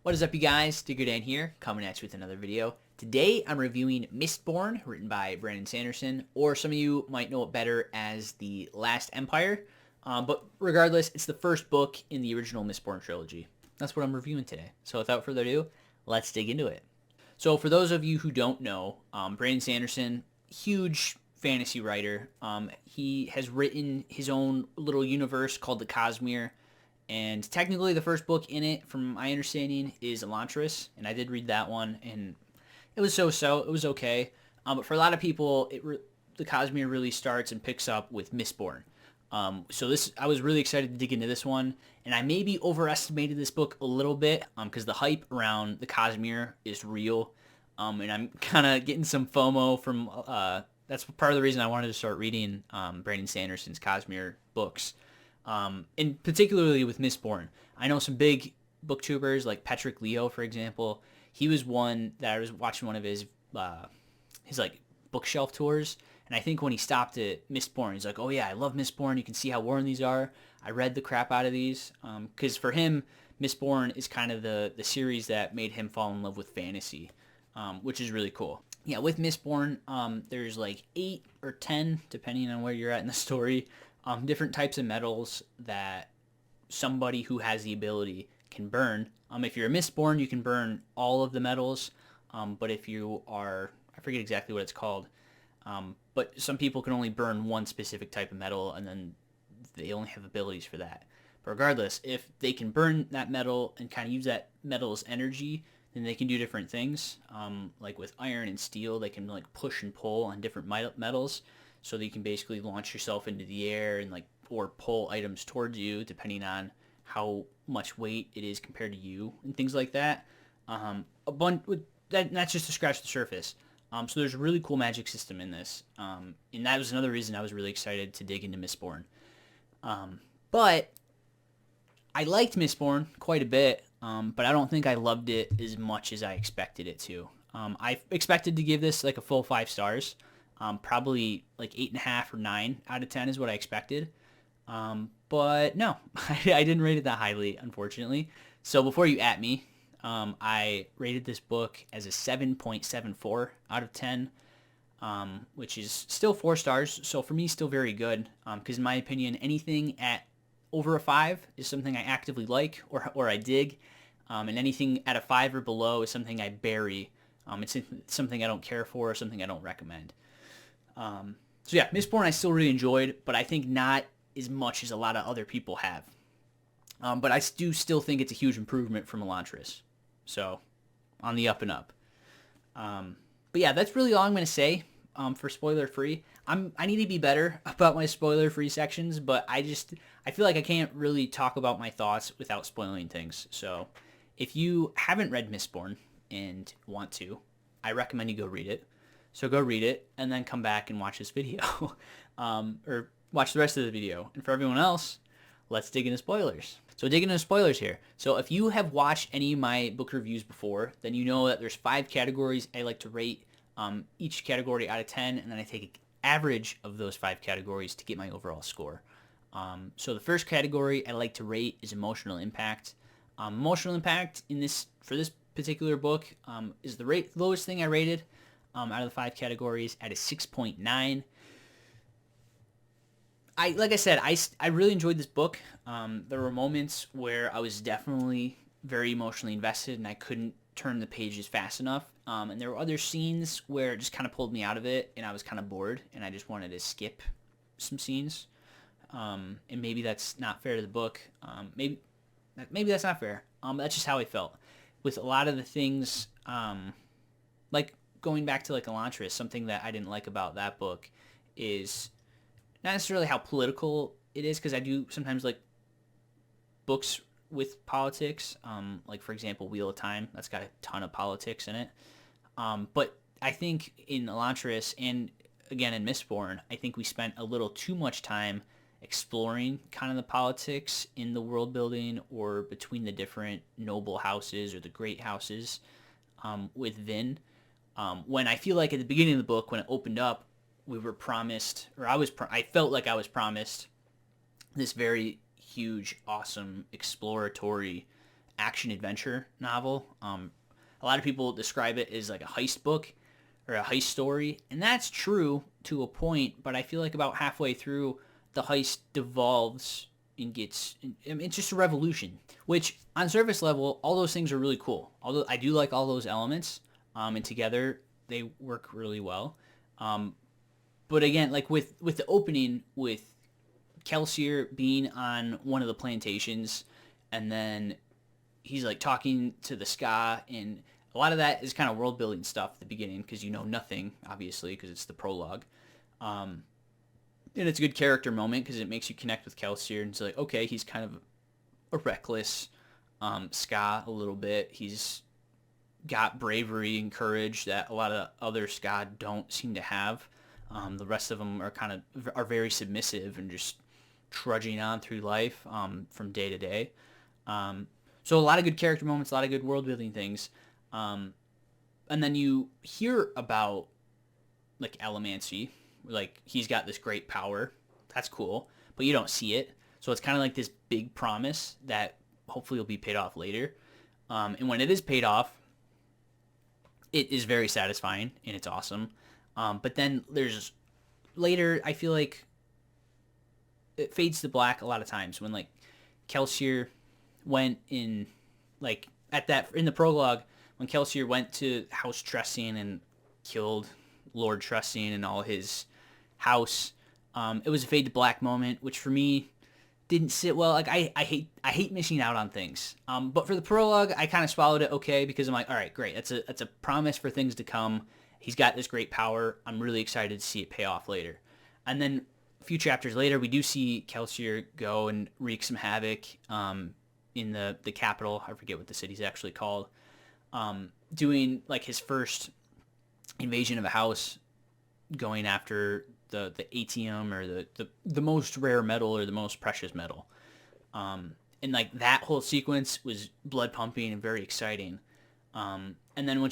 What is up, you guys? Diggerdan here, coming at you with another video. Today, I'm reviewing Mistborn, written by Brandon Sanderson, or some of you might know it better as The Last Empire. But regardless, it's the first book in the original Mistborn Trilogy. That's what I'm reviewing today. So without further ado, let's dig into it. So for those of you who don't know, Brandon Sanderson, huge fantasy writer. He has written his own little universe called the Cosmere. And technically, the first book in it, from my understanding, is allomancers, and I did read that one, and it was so-so. It was okay, but for a lot of people, the Cosmere really starts and picks up with Mistborn. So I was really excited to dig into this one, and I maybe overestimated this book a little bit, because the hype around the Cosmere is real, and I'm kind of getting some FOMO from. That's part of the reason I wanted to start reading Brandon Sanderson's Cosmere books. And particularly with Mistborn. I know some big booktubers like Patrick Leo, for example. He was one that I was watching one of his like bookshelf tours, and I think when he stopped at Mistborn, he's like, "Oh yeah, I love Mistborn. You can see how worn these are. I read the crap out of these." Because for him, Mistborn is kind of the series that made him fall in love with fantasy, which is really cool. Yeah, with Mistborn, there's like 8 or 10, depending on where you're at in the story. Different types of metals that somebody who has the ability can burn. If you're a Mistborn, you can burn all of the metals, but if you are, I forget exactly what it's called, but some people can only burn one specific type of metal, and then they only have abilities for that. But regardless, if they can burn that metal and kind of use that metal's energy, then they can do different things. Like with iron and steel, they can like push and pull on different metals. So that you can basically launch yourself into the air and or pull items towards you depending on how much weight it is compared to you and things like that. That's just to scratch the surface. So there's a really cool magic system in this, and that was another reason I was really excited to dig into Mistborn. But I liked Mistborn quite a bit, but I don't think I loved it as much as I expected it to. I expected to give this like a full 5 stars. Probably like 8.5 or 9 out of 10 is what I expected. But no, I didn't rate it that highly, unfortunately. So before you at me, I rated this book as a 7.74 out of 10, which is still 4 stars. So for me, still very good. Because in my opinion, anything at over a 5 is something I actively like or I dig. And anything at a 5 or below is something I bury. It's something I don't care for or something I don't recommend. So yeah, Mistborn I still really enjoyed, but I think not as much as a lot of other people have. But I do still think it's a huge improvement from Elantris. So, on the up and up. But yeah, that's really all I'm going to say for spoiler free. I need to be better about my spoiler free sections, but I feel like I can't really talk about my thoughts without spoiling things. So, if you haven't read Mistborn and want to, I recommend you go read it. So go read it, and then come back and watch this video. Or watch the rest of the video. And for everyone else, let's dig into spoilers. So dig into spoilers here. So if you have watched any of my book reviews before, then you know that there's 5 categories I like to rate each category out of 10, and then I take an average of those 5 categories to get my overall score. So the first category I like to rate is emotional impact. Emotional impact for this particular book is the lowest thing I rated. Out of the 5 categories at a 6.9. Like I said, I really enjoyed this book. There were moments where I was definitely very emotionally invested and I couldn't turn the pages fast enough. And there were other scenes where it just kind of pulled me out of it and I was kind of bored and I just wanted to skip some scenes. And maybe that's not fair to the book. Maybe that's not fair. That's just how I felt. With a lot of the things, like going back to like Elantris, something that I didn't like about that book is not necessarily how political it is, because I do sometimes like books with politics, like for example Wheel of Time, that's got a ton of politics in it. But I think in Elantris and again in Mistborn, I think we spent a little too much time exploring kind of the politics in the world building or between the different noble houses or the great houses with Vin. When I feel like at the beginning of the book, when it opened up, we were promised, or I felt like I was promised this very huge, awesome, exploratory action-adventure novel. A lot of people describe it as like a heist book or a heist story, and that's true to a point, but I feel like about halfway through, the heist devolves and gets, I mean, it's just a revolution, which on surface level, all those things are really cool. Although I do like all those elements, and together they work really well. But again, like with the opening, with Kelsier being on one of the plantations, and then he's like talking to the Skaa, and a lot of that is kind of world building stuff at the beginning because you know nothing, obviously, because it's the prologue. And it's a good character moment because it makes you connect with Kelsier, and it's like, okay, he's kind of a reckless Skaa a little bit. He's got bravery and courage that a lot of other Skaa don't seem to have. The rest of them are very submissive and just trudging on through life from day to day. So a lot of good character moments, a lot of good world building things. And then you hear about like allomancy, like he's got this great power. That's cool, but you don't see it. So it's kind of like this big promise that hopefully will be paid off later. And when it is paid off, it is very satisfying and it's awesome. But then there's later, I feel like it fades to black a lot of times when like Kelsier went in, like in the prologue, when Kelsier went to House Tressing and killed Lord Tressing and all his house, it was a fade to black moment, which for me didn't sit well. Like I hate missing out on things. But for the prologue, I kind of swallowed it okay because I'm like, all right, great. That's a promise for things to come. He's got this great power. I'm really excited to see it pay off later. And then a few chapters later, we do see Kelsier go and wreak some havoc in the capital. I forget what the city's actually called. Doing like his first invasion of a house, going after the atium or the most rare metal or the most precious metal. And like that whole sequence was blood pumping and very exciting. And then when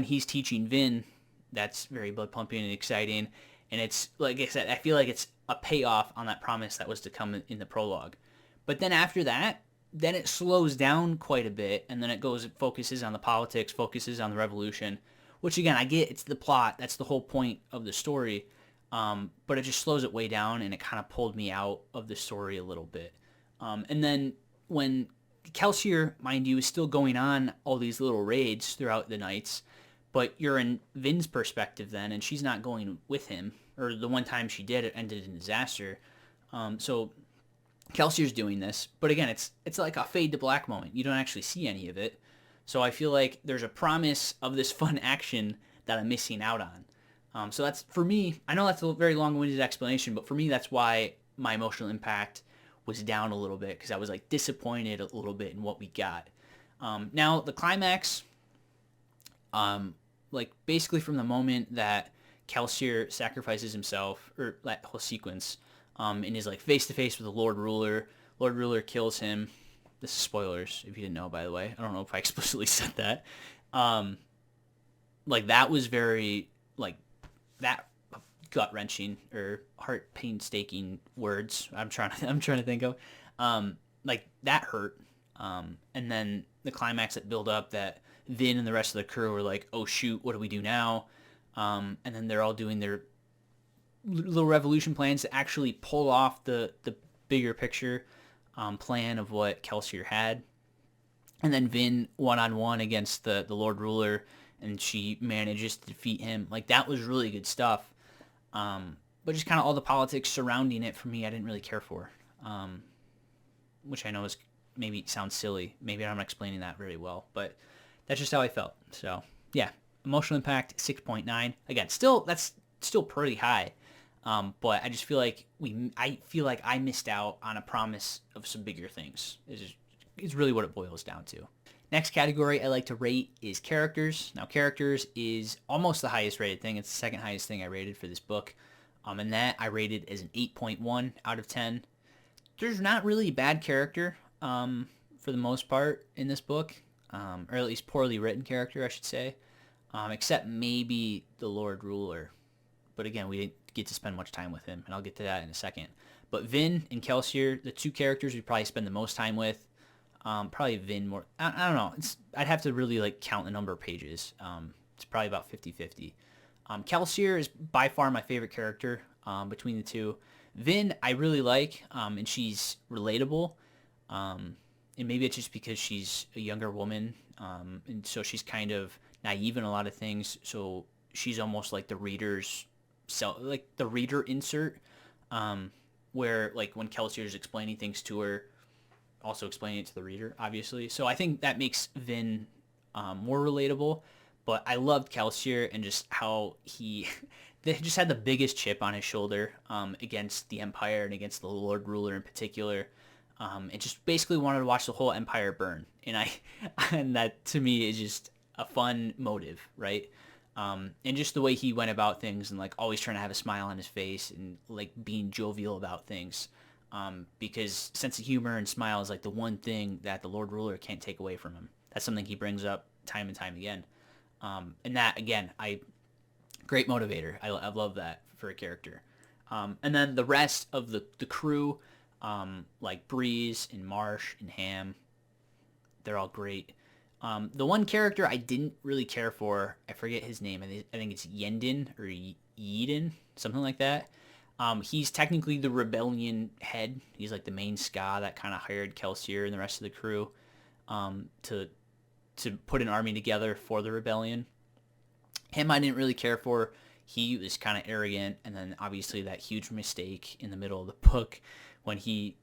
he's teaching Vin, that's very blood pumping and exciting. And it's like I said, I feel like it's a payoff on that promise that was to come in the prologue. But then after that, then it slows down quite a bit, and then it focuses on the politics, focuses on the revolution, which again, I get it's the plot, that's the whole point of the story, but it just slows it way down, and it kind of pulled me out of the story a little bit. And then when Kelsier, mind you, is still going on all these little raids throughout the nights, but you're in Vin's perspective then, and she's not going with him, or the one time she did, it ended in disaster. So Kelsier's doing this, but again, it's like a fade to black moment. You don't actually see any of it. So I feel like there's a promise of this fun action that I'm missing out on. So that's, for me, I know that's a very long-winded explanation, but for me, that's why my emotional impact was down a little bit, because I was like disappointed a little bit in what we got. Now, the climax, like basically from the moment that Kelsier sacrifices himself, or that whole sequence, and is like face to face with the Lord Ruler. Lord Ruler kills him. This is spoilers if you didn't know, by the way. I don't know if I explicitly said that. Like that was very like that gut wrenching or heart painstaking words. I'm trying to think of. Like that hurt. And then the climax that build up that Vin and the rest of the crew were like, oh shoot, what do we do now? And then they're all doing their little revolution plans to actually pull off the bigger picture plan of what Kelsier had. And then Vin one-on-one against the Lord Ruler, and she manages to defeat him. Like, that was really good stuff. But just kind of all the politics surrounding it, for me, I didn't really care for. Which I know is maybe sounds silly. Maybe I'm not explaining that very well. But that's just how I felt. So, yeah. Emotional impact, 6.9. Again, that's still pretty high. But I just feel like I missed out on a promise of some bigger things. Is really what it boils down to. Next category I like to rate is characters. Now, characters is almost the highest rated thing. It's the second highest thing I rated for this book. And that I rated as an 8.1 out of 10. There's not really a bad character for the most part in this book, or at least poorly written character, I should say, except maybe the Lord Ruler. But again, we didn't get to spend much time with him, and I'll get to that in a second. But Vin and Kelsier, the two characters we probably spend the most time with. Probably Vin more. I don't know. I'd have to really like count the number of pages. It's probably about 50-50. Kelsier is by far my favorite character between the two. Vin I really like, and she's relatable. And maybe it's just because she's a younger woman, and so she's kind of naive in a lot of things. So she's almost like the reader's like the reader insert, where like when Kelsier is explaining things to her, also explaining it to the reader, obviously. So I think that makes Vin more relatable. But I loved Kelsier and just how he they just had the biggest chip on his shoulder against the Empire and against the Lord Ruler in particular. And just basically wanted to watch the whole Empire burn. And and that to me is just a fun motive, right? And just the way he went about things and like always trying to have a smile on his face and like being jovial about things. Because sense of humor and smile is like the one thing that the Lord Ruler can't take away from him. That's something he brings up time and time again. And that, again, great motivator. I love that for a character. And then the rest of the crew, like Breeze and Marsh and Ham, they're all great. The one character I didn't really care for, I forget his name. I think it's Yendin or Yeden, something like that. He's technically the rebellion head. He's like the main Skaa that kind of hired Kelsier and the rest of the crew to put an army together for the rebellion. Him I didn't really care for. He was kind of arrogant, and then obviously that huge mistake in the middle of the book when he's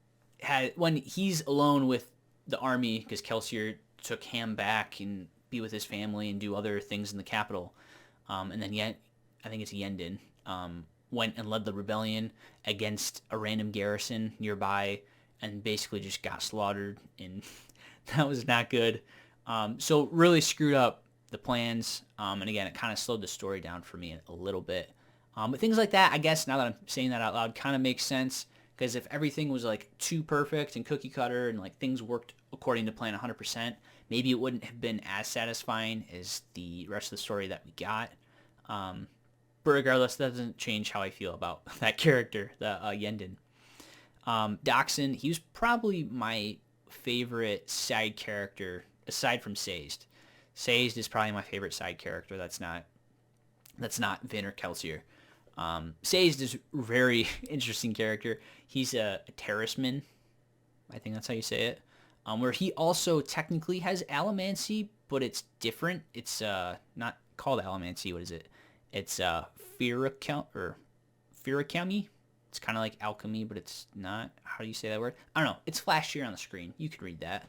alone with the army because Kelsier took Ham back and be with his family and do other things in the capital. And then I think it's Yendin, went and led the rebellion against a random garrison nearby and basically just got slaughtered, and that was not good. So really screwed up the plans, and again, it kind of slowed the story down for me a little bit. But things like that, I guess, now that I'm saying that out loud, kind of makes sense, because if everything was like too perfect and cookie cutter and like things worked according to plan 100%, maybe it wouldn't have been as satisfying as the rest of the story that we got. But regardless, that doesn't change how I feel about that character, the Yendin. Doxson, he was probably my favorite side character aside from Sazed. Sazed is probably my favorite side character. That's not Vin or Kelsier. Sazed is a very interesting character. He's a terraceman. I think that's how you say it. Where he also technically has allomancy, but it's different. It's not called allomancy. What is it? It's Firikami. It's kind of like alchemy, but it's not. How do you say that word? I don't know. It's flashed here on the screen. You could read that.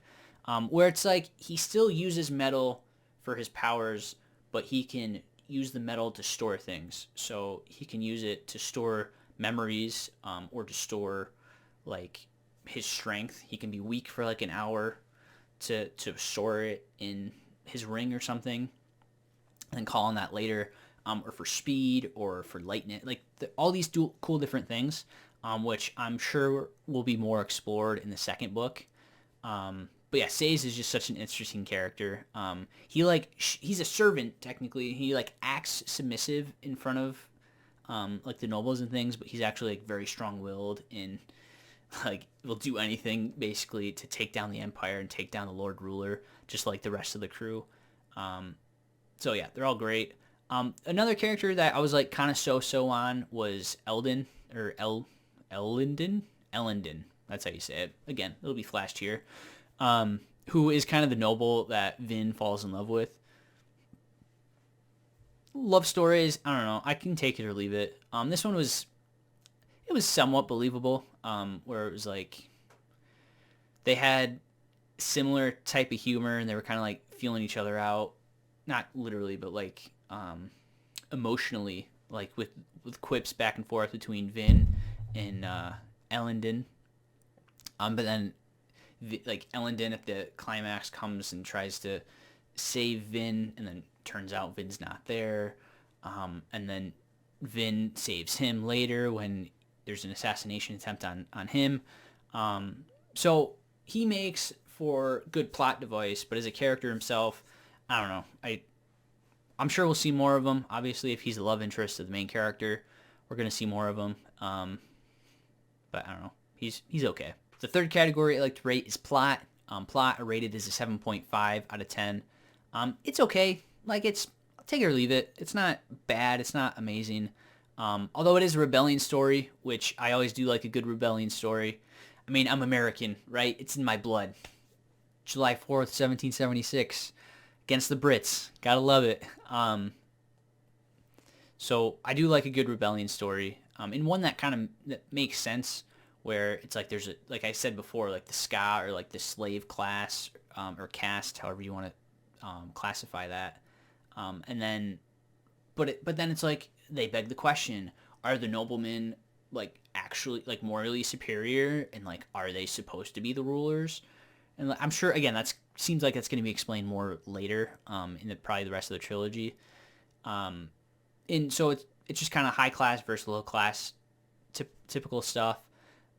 Where it's like he still uses metal for his powers, but he can use the metal to store things. So he can use it to store memories, or to store like his strength. He can be weak for like an hour to store it in his ring or something, and then call on that later, or for speed or for lightning. Like all these cool different things, which I'm sure will be more explored in the second book. But yeah, Sazed is just such an interesting character. He's a servant technically. He like acts submissive in front of like the nobles and things, but he's actually like very strong-willed and like will do anything basically to take down the Empire and take down the Lord Ruler, just like the rest of the crew. So yeah, they're all great. Another character that I was like kind of so on was Elendin. Elendin. That's how you say it. Again, it'll be flashed here. Who is kind of the noble that Vin falls in love with. Love stories, I don't know. I can take it or leave it. This one was somewhat believable, where it was like they had similar type of humor and they were kind of like feeling each other out. Not literally, but like emotionally, like with quips back and forth between Vin and Elendin. But then like Elendin at the climax comes and tries to save Vin, and then turns out Vin's not there. And then Vin saves him later when there's an assassination attempt on him. So he makes for good plot device, but as a character himself, I don't know. I'm sure we'll see more of him. Obviously, if he's the love interest of the main character, we're going to see more of him. But I don't know. He's okay. The third category I like to rate is plot. Plot I rated as a 7.5 out of 10. It's okay. Like, it's take it or leave it. It's not bad. It's not amazing. Although it is a rebellion story, which I always do like a good rebellion story. I mean, I'm American, right? It's in my blood. July 4th, 1776, against the Brits. Gotta love it. So I do like a good rebellion story, and one that kind of that makes sense, where it's like there's a, like I said before, like the Skaa or like the slave class or caste, however you want to classify that, and then, but then it's like they beg the question: are the noblemen like actually like morally superior, and like are they supposed to be the rulers? And I'm sure again that's seems like that's going to be explained more later in probably the rest of the trilogy. And so it's just kind of high class versus low class, typical stuff.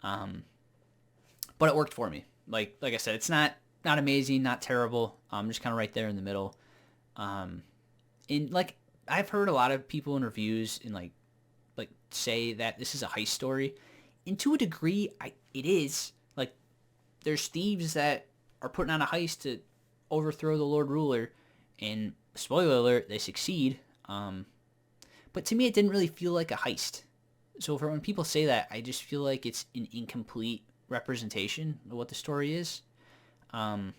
But it worked for me. Like I said, it's not amazing, not terrible. Just kind of right there in the middle. And like I've heard a lot of people in reviews and like say that this is a heist story, and to a degree, it is. Like there's thieves that are putting on a heist to overthrow the Lord Ruler, and spoiler alert, they succeed. But to me, it didn't really feel like a heist. So for when people say that, I just feel like it's an incomplete representation of what the story is. And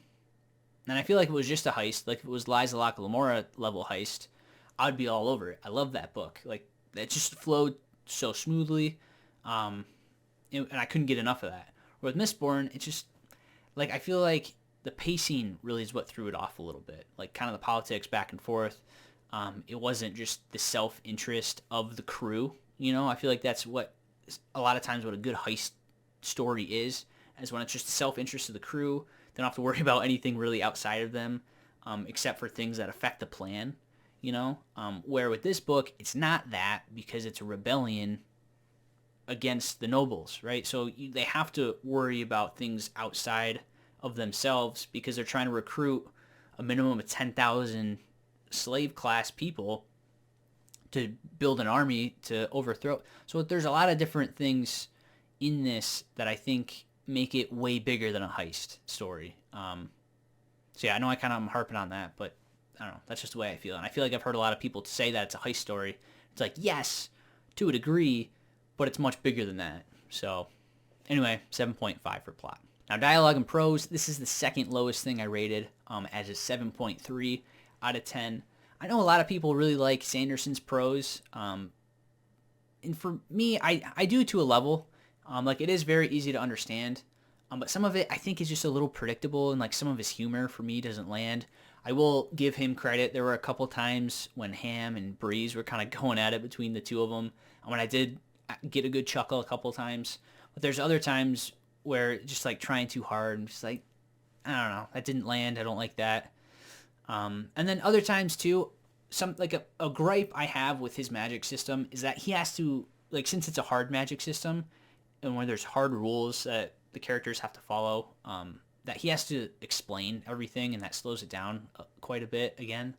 I feel like if it was just a heist, like if it was Liza Locke Lamora level heist, I'd be all over it. I love that book. Like it just flowed so smoothly, and I couldn't get enough of that. With Mistborn, it's just like I feel like the pacing really is what threw it off a little bit. Like kind of the politics back and forth. It wasn't just the self-interest of the crew. You know, I feel like that's what a lot of times what a good heist story is when it's just the self-interest of the crew. They don't have to worry about anything really outside of them, except for things that affect the plan. You know, where with this book, it's not that because it's a rebellion against the nobles, right? So they have to worry about things outside of themselves because they're trying to recruit a minimum of 10,000 slave class people to build an army to overthrow. So there's a lot of different things in this that I think make it way bigger than a heist story. So yeah, I know I'm harping on that, but I don't know. That's just the way I feel. And I feel like I've heard a lot of people say that it's a heist story. It's like, yes, to a degree, but it's much bigger than that. So anyway, 7.5 for plot. Now dialogue and prose, this is the second lowest thing I rated as a 7.3 out of 10. I know a lot of people really like Sanderson's prose. And for me, I do to a level. Like it is very easy to understand. But some of it I think is just a little predictable, and like some of his humor for me doesn't land. I will give him credit. There were a couple times when Ham and Breeze were kind of going at it between the two of them. And when I did get a good chuckle a couple times. But there's other times where just like trying too hard and just like, I don't know, that didn't land. I don't like that. And then other times too, some like a gripe I have with his magic system is that he has to, like, since it's a hard magic system and when there's hard rules that the characters have to follow, that he has to explain everything, and that slows it down quite a bit again,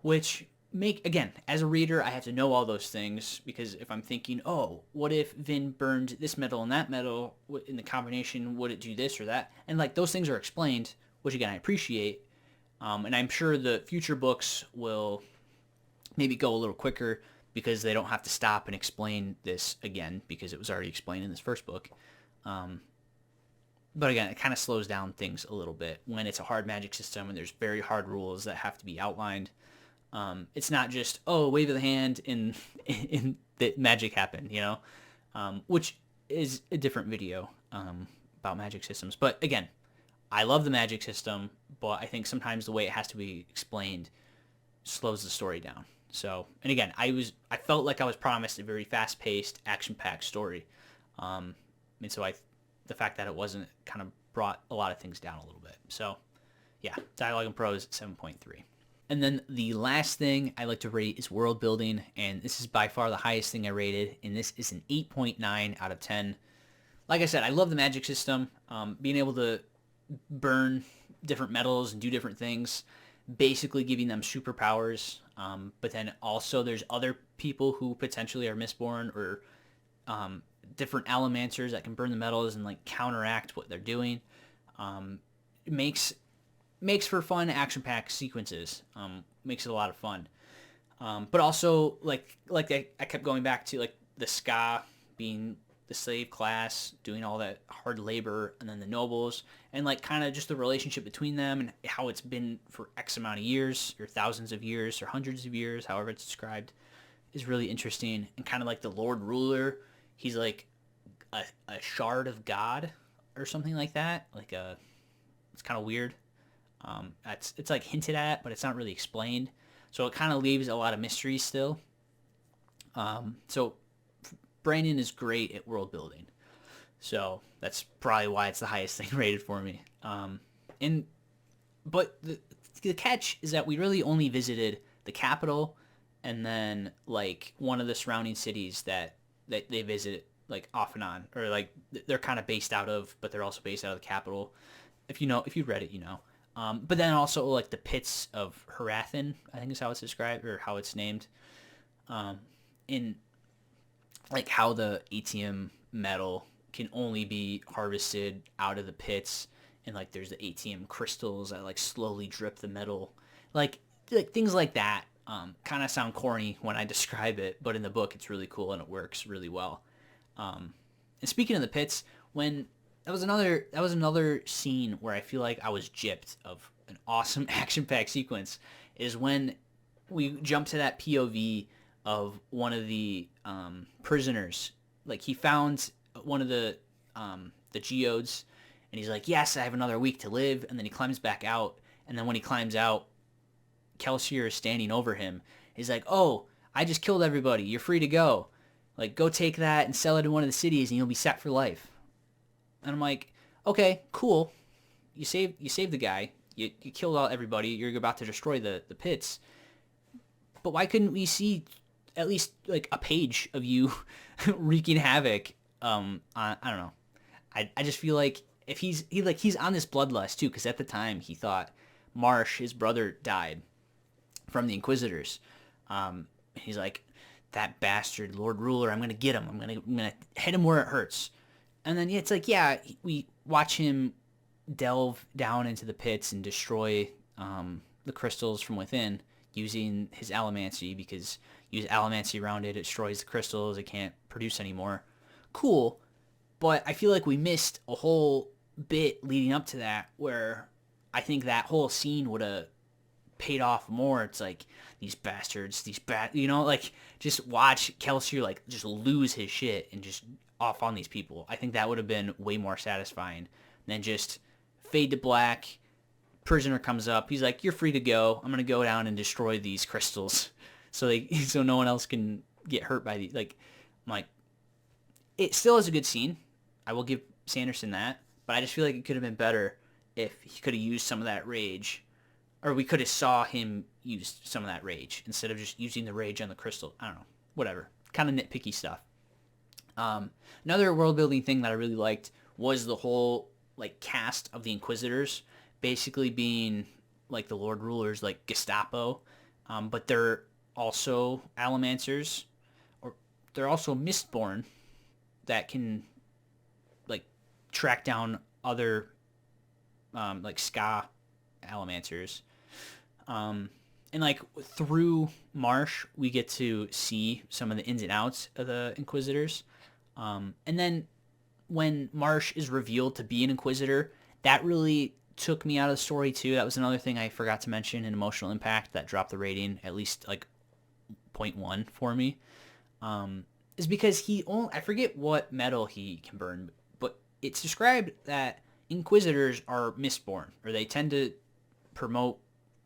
which again, as a reader, I have to know all those things, because if I'm thinking, oh, what if Vin burned this metal and that metal in the combination, would it do this or that? And like those things are explained, which again, I appreciate. And I'm sure the future books will maybe go a little quicker because they don't have to stop and explain this again because it was already explained in this first book. But again, it kind of slows down things a little bit when it's a hard magic system and there's very hard rules that have to be outlined. It's not just, oh, wave of the hand and that magic happened, you know, which is a different video about magic systems. But again, I love the magic system, but I think sometimes the way it has to be explained slows the story down. So, and again, I felt like I was promised a very fast-paced, action-packed story. And so the fact that it wasn't kind of brought a lot of things down a little bit. So, yeah, dialogue and prose, 7.3. And then the last thing I like to rate is world building, and this is by far the highest thing I rated, and this is an 8.9 out of 10. Like I said, I love the magic system, being able to burn different metals and do different things, basically giving them superpowers. But then also there's other people who potentially are Mistborn or different allomancers that can burn the metals and like counteract what they're doing. makes for fun action-packed sequences. Makes it a lot of fun. But also like I kept going back to like the Skaa being the slave class doing all that hard labor, and then the nobles, and like kind of just the relationship between them and how it's been for X amount of years or thousands of years or hundreds of years, however it's described, is really interesting. And kind of like the Lord Ruler, he's like a shard of God or something like that. It's kind of weird. It's like hinted at, but it's not really explained. So it kind of leaves a lot of mystery still. So Brandon is great at world building. So that's probably why it's the highest thing rated for me. But the catch is that we really only visited the capital and then like one of the surrounding cities that they visit like off and on, or like they're kind of based out of, but they're also based out of the capital. If you've read it, you know. But then also like the pits of Harathan, I think is how it's described or how it's named. In like how the ATM metal can only be harvested out of the pits, and like there's the ATM crystals that like slowly drip the metal, like things like that. Kind of sound corny when I describe it, but in the book it's really cool and it works really well. And speaking of the pits, when that was another scene where I feel like I was gypped of an awesome action-packed sequence, is when we jump to that POV of one of the prisoners. Like he found one of the geodes, and he's like, yes, I have another week to live. And then he climbs back out. And then when he climbs out, Kelsier is standing over him. He's like, oh, I just killed everybody. You're free to go. Like, go take that and sell it in one of the cities and you'll be set for life. And I'm like, okay, cool. You saved the guy. You killed everybody. You're about to destroy the pits. But why couldn't we see at least like a page of you wreaking havoc? I don't know. I just feel like if he's on this bloodlust too, because at the time he thought Marsh, his brother, died from the Inquisitors. He's like, that bastard Lord Ruler, I'm gonna get him. I'm gonna hit him where it hurts. And then it's like, yeah, we watch him delve down into the pits and destroy the crystals from within using his allomancy, because use allomancy around it, it destroys the crystals, it can't produce anymore. Cool, but I feel like we missed a whole bit leading up to that, where I think that whole scene would have paid off more. It's like, these bastards, like, just watch Kelsier like just lose his shit and just off on these people. I think that would have been way more satisfying than just fade to black. Prisoner comes up. He's like, you're free to go. I'm going to go down and destroy these crystals so no one else can get hurt by these. Like, I'm like, it still is a good scene. I will give Sanderson that, but I just feel like it could have been better if he could have used some of that rage, or we could have saw him use some of that rage instead of just using the rage on the crystal. I don't know. Whatever. Kind of nitpicky stuff. Another world building thing that I really liked was the whole like cast of the Inquisitors basically being like the Lord Rulers, like Gestapo, but they're also allomancers, or they're also Mistborn that can like track down other like Skaa allomancers. And like through Marsh, we get to see some of the ins and outs of the Inquisitors. And then when Marsh is revealed to be an Inquisitor, that really took me out of the story too. That was another thing I forgot to mention in emotional impact that dropped the rating at least like 0.1 for me. Is because I forget what metal he can burn, but it's described that Inquisitors are Mistborn, or they tend to promote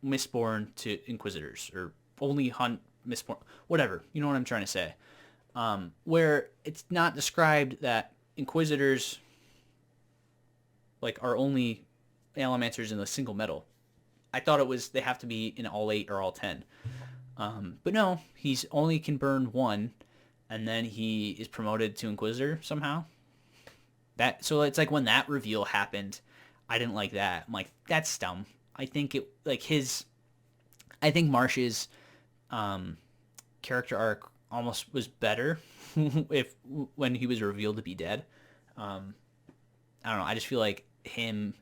Mistborn to Inquisitors, or only hunt Mistborn, whatever. You know what I'm trying to say. Where it's not described that Inquisitors like are only allomancers in a single metal. I thought it was they have to be in all 8 or all 10. But no, he's only can burn 1, and then he is promoted to Inquisitor somehow. So it's like when that reveal happened, I didn't like that. I'm like, that's dumb. I think Marsh's character arc almost was better when he was revealed to be dead. I don't know. I just feel like him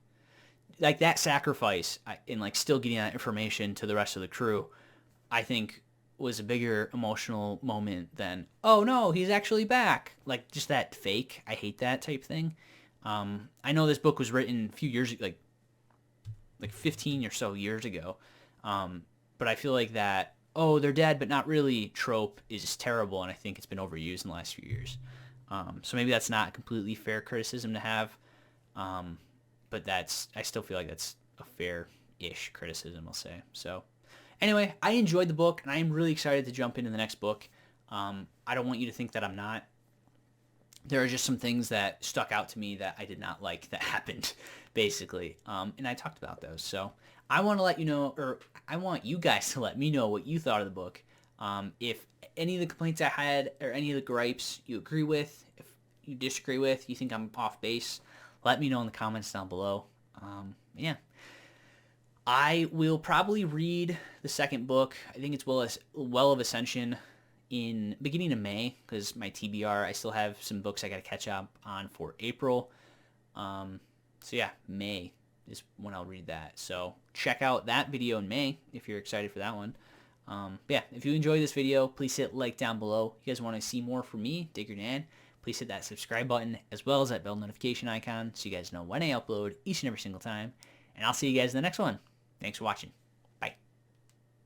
like that sacrifice in like still getting that information to the rest of the crew, I think was a bigger emotional moment than, oh no, he's actually back. Like just that fake. I hate that type thing. I know this book was written a few years, like 15 or so years ago. But I feel like that, oh, they're dead, but not really trope is just terrible. And I think it's been overused in the last few years. So maybe that's not a completely fair criticism to have. But I still feel like that's a fair-ish criticism, I'll say. So anyway, I enjoyed the book, and I am really excited to jump into the next book. I don't want you to think that I'm not. There are just some things that stuck out to me that I did not like that happened, basically. And I talked about those. So I want to let you know, or I want you guys to let me know what you thought of the book. If any of the complaints I had or any of the gripes you agree with, if you disagree with, you think I'm off base, let me know in the comments down below. Yeah. I will probably read the second book. I think it's Well of Ascension in beginning of May, because my TBR, I still have some books I got to catch up on for April. So yeah, May is when I'll read that. So check out that video in May if you're excited for that one. Yeah, if you enjoyed this video, please hit like down below. If you guys want to see more from me, Diggerdan, please hit that subscribe button as well as that bell notification icon so you guys know when I upload each and every single time. And I'll see you guys in the next one. Thanks for watching.